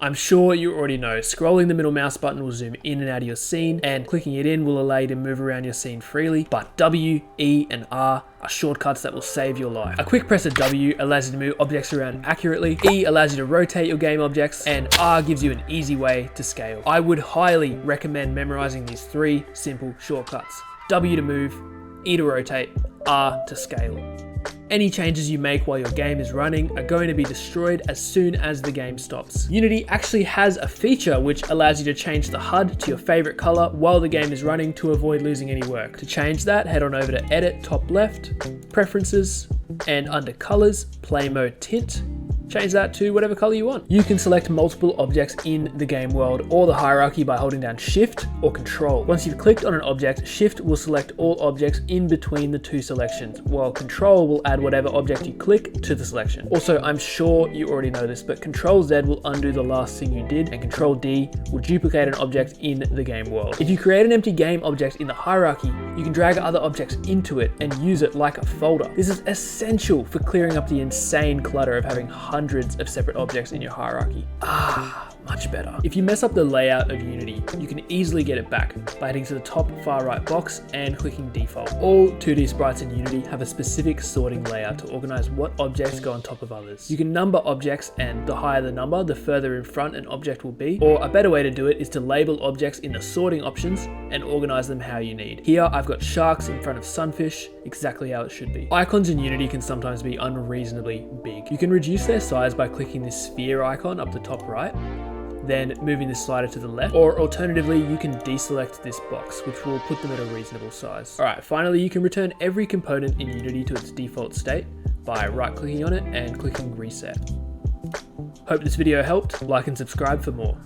I'm sure you already know, scrolling the middle mouse button will zoom in and out of your scene, and clicking it in will allow you to move around your scene freely, but W, E, and R are shortcuts that will save your life. A quick press of W allows you to move objects around accurately, E allows you to rotate your game objects, and R gives you an easy way to scale. I would highly recommend memorizing these three simple shortcuts. W to move, E to rotate, R to scale. Any changes you make while your game is running are going to be destroyed as soon as the game stops. Unity actually has a feature which allows you to change the HUD to your favorite color while the game is running to avoid losing any work. To change that, head on over to Edit, top left, Preferences, and under Colors, Play Mode Tint. Change that to whatever color you want. You can select multiple objects in the game world or the hierarchy by holding down Shift or Control. Once you've clicked on an object, Shift will select all objects in between the two selections, while Control will add whatever object you click to the selection. Also, I'm sure you already know this, but Control Z will undo the last thing you did, and Control D will duplicate an object in the game world. If you create an empty game object in the hierarchy, you can drag other objects into it and use it like a folder. This is essential for clearing up the insane clutter of having hundreds of separate objects in your hierarchy. Much better. If you mess up the layout of Unity, you can easily get it back by heading to the top far right box and clicking default. All 2D sprites in Unity have a specific sorting layout to organize what objects go on top of others. You can number objects, and the higher the number, the further in front an object will be, or a better way to do it is to label objects in the sorting options and organize them how you need. Here I've got sharks in front of sunfish, exactly how it should be. Icons in Unity can sometimes be unreasonably big. You can reduce their size by clicking this sphere icon up the top right, then moving the slider to the left, or alternatively you can deselect this box, which will put them at a reasonable size. Alright, finally you can return every component in Unity to its default state by right clicking on it and clicking reset. Hope this video helped. Like and subscribe for more.